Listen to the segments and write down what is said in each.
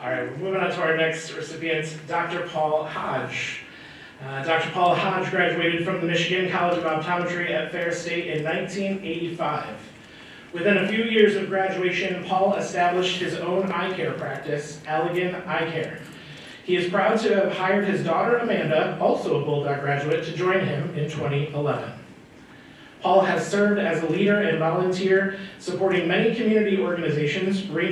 All right, we're moving on to our next recipient, Dr. Paul Hodge. Dr. Paul Hodge graduated from the Michigan College of Optometry at Ferris State in 1985. Within a few years of graduation, Paul established his own eye care practice, Alumni Eye Care. He is proud to have hired his daughter Amanda, also a Bulldog graduate, to join him in 2011. Paul has served as a leader and volunteer supporting many community organizations throughout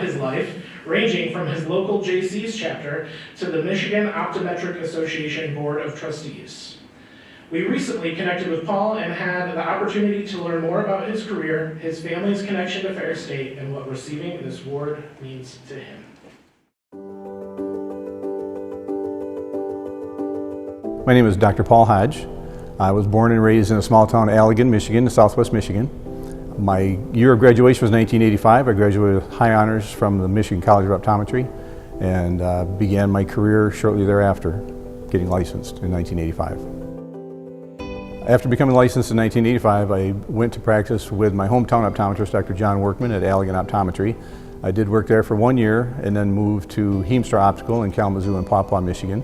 his life, ranging from his local JC's chapter to the Michigan Optometric Association Board of Trustees. We recently connected with Paul and had the opportunity to learn more about his career, his family's connection to Ferris State, and what receiving this award means to him. My name is Dr. Paul Hodge. I was born and raised in a small town, Allegan, Michigan, southwest Michigan. My year of graduation was 1985. I graduated with high honors from the Michigan College of Optometry and began my career shortly thereafter, getting licensed in 1985. After becoming licensed in 1985, I went to practice with my hometown optometrist, Dr. John Workman at Allegan Optometry. I did work there for 1 year and then moved to Heemstra Optical in Kalamazoo and Paw Paw, Michigan.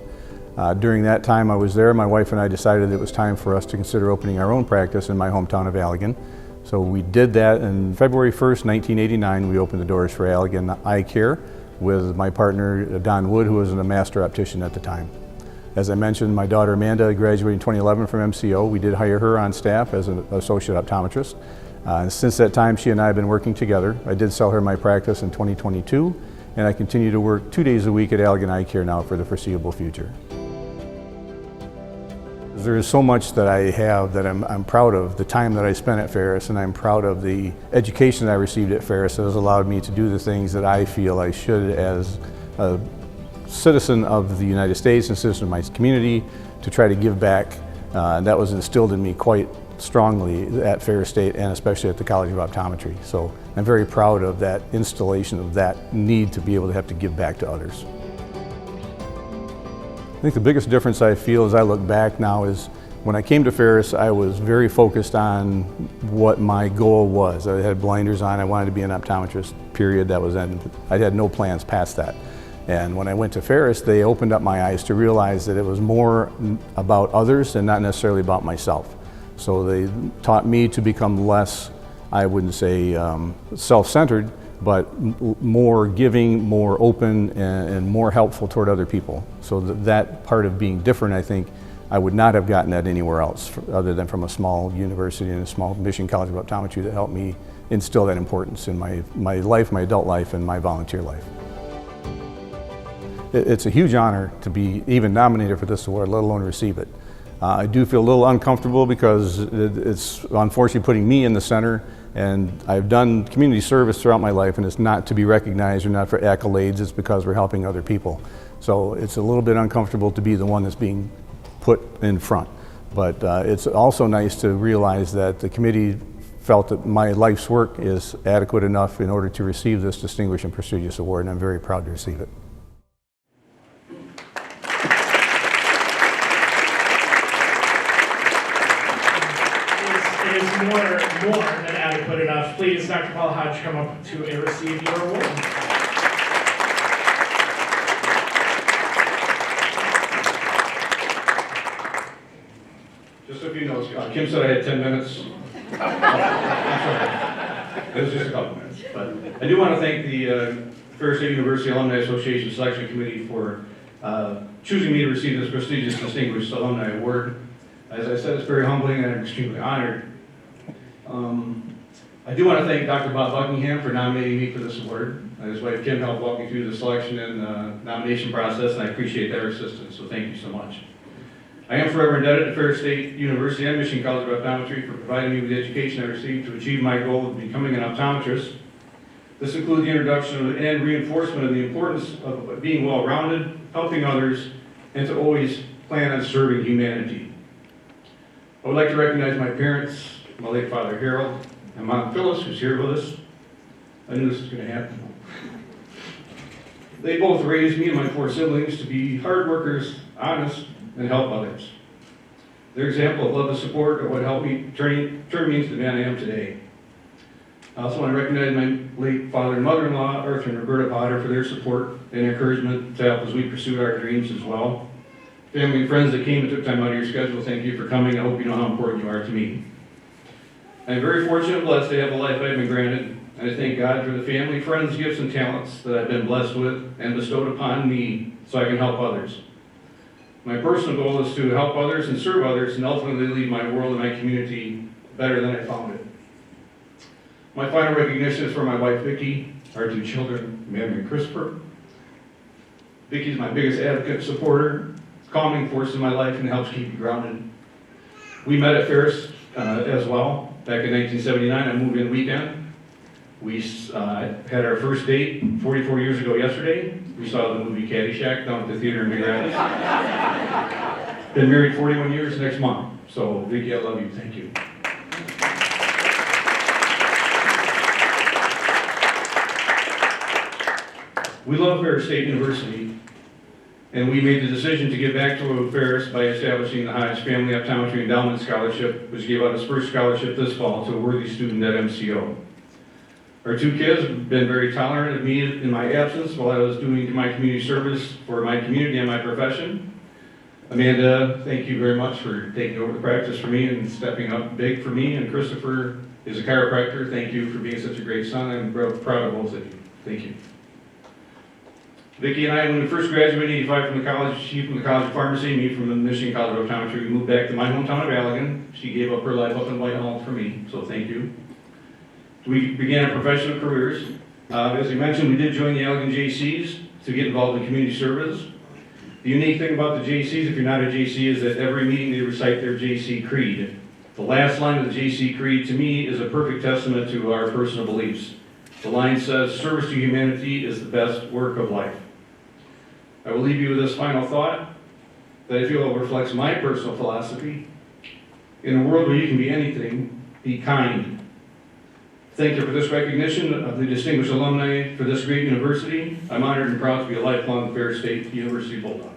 During that time I was there, my wife and I decided it was time for us to consider opening our own practice in my hometown of Allegan. So we did that, and February 1st, 1989, we opened the doors for Allegan Eye Care with my partner, Don Wood, who was a master optician at the time. As I mentioned, my daughter Amanda graduated in 2011 from MCO. We did hire her on staff as an associate optometrist. And since that time, she and I have been working together. I did sell her my practice in 2022, and I continue to work 2 days a week at Allegan Eye Care now for the foreseeable future. There is so much that I have that I'm proud of, the time that I spent at Ferris, and I'm proud of the education that I received at Ferris that has allowed me to do the things that I feel I should as a citizen of the United States and citizen of my community, to try to give back. That was instilled in me quite strongly at Ferris State and especially at the College of Optometry. So I'm very proud of that installation of that need to be able to have to give back to others. I think the biggest difference I feel as I look back now is when I came to Ferris, I was very focused on what my goal was. I had blinders on, I wanted to be an optometrist, period. That was it. I had no plans past that. And when I went to Ferris, they opened up my eyes to realize that it was more about others and not necessarily about myself. So they taught me to become less, I wouldn't say self-centered, but more giving, more open, and more helpful toward other people. So that part of being different, I think, I would not have gotten that anywhere else other than from a small university and a small Michigan College of Optometry that helped me instill that importance in my life, my adult life, and my volunteer life. It's a huge honor to be even nominated for this award, let alone receive it. I do feel a little uncomfortable because it's unfortunately putting me in the center, and I've done community service throughout my life, and it's not to be recognized or not for accolades, it's because we're helping other people. So it's a little bit uncomfortable to be the one that's being put in front. But it's also nice to realize that the committee felt that my life's work is adequate enough in order to receive this distinguished and prestigious award, and I'm very proud to receive it. It is more than adequate enough. Please, Dr. Paul Hodge, come up to receive your award. Just a few notes. Kim said I had 10 minutes. It was just a couple minutes. But I do want to thank the Ferris State University Alumni Association Selection Committee for choosing me to receive this prestigious Distinguished Alumni Award. As I said, it's very humbling and I'm extremely honored. I do want to thank Dr. Bob Buckingham for nominating me for this award. His wife Kim helped walk me through the selection and nomination process, and I appreciate their assistance, so thank you so much. I am forever indebted to Ferris State University and Michigan College of Optometry for providing me with the education I received to achieve my goal of becoming an optometrist. This includes the introduction and reinforcement of the importance of being well-rounded, helping others, and to always plan on serving humanity. I would like to recognize my parents, my late father Harold, and Mom Phyllis, who's here with us. I knew this was going to happen. They both raised me and my 4 siblings to be hard workers, honest, and help others. Their example of love and support are what helped me turn me into the man I am today. I also want to recognize my late father and mother-in-law, Arthur and Roberta Potter, for their support and encouragement to help as we pursued our dreams as well. Family and friends that came and took time out of your schedule, thank you for coming. I hope you know how important you are to me. I'm very fortunate and blessed to have the life I've been granted, and I thank God for the family, friends, gifts, and talents that I've been blessed with and bestowed upon me so I can help others. My personal goal is to help others and serve others and ultimately leave my world and my community better than I found it. My final recognition is for my wife, Vicki, our 2 children, Mary and Christopher. Vicki is my biggest advocate, supporter, calming force in my life, and helps keep me grounded. We met at Ferris as well, back in 1979, on move-in weekend. We had our first date 44 years ago yesterday. We saw the movie Caddyshack down at the theater in New Been married 41 years next month. So, Vicki, I love you. Thank you. We love Ferris State University, and we made the decision to give back to Ferris by establishing the Hodge Family Optometry Endowment Scholarship, which gave out its first scholarship this fall to a worthy student at MCO. Our 2 kids have been very tolerant of me in my absence while I was doing my community service for my community and my profession. Amanda, thank you very much for taking over the practice for me and stepping up big for me. And Christopher is a chiropractor. Thank you for being such a great son. I'm proud of both of you. Thank you. Vicki and I, when we first graduated in '85 from the college, she from the College of Pharmacy, me from the Michigan College of Optometry, we moved back to my hometown of Allegan. She gave up her life up in Whitehall for me, so thank you. We began our professional careers. As we mentioned, we did join the Allegan JCs to get involved in community service. The unique thing about the JCs, if you're not a JC, is that every meeting they recite their JC creed. The last line of the JC creed, to me, is a perfect testament to our personal beliefs. The line says, "Service to humanity is the best work of life." I will leave you with this final thought that I feel reflects my personal philosophy. In a world where you can be anything, be kind. Thank you for this recognition of the distinguished alumni for this great university. I'm honored and proud to be a lifelong Ferris State University Bulldog.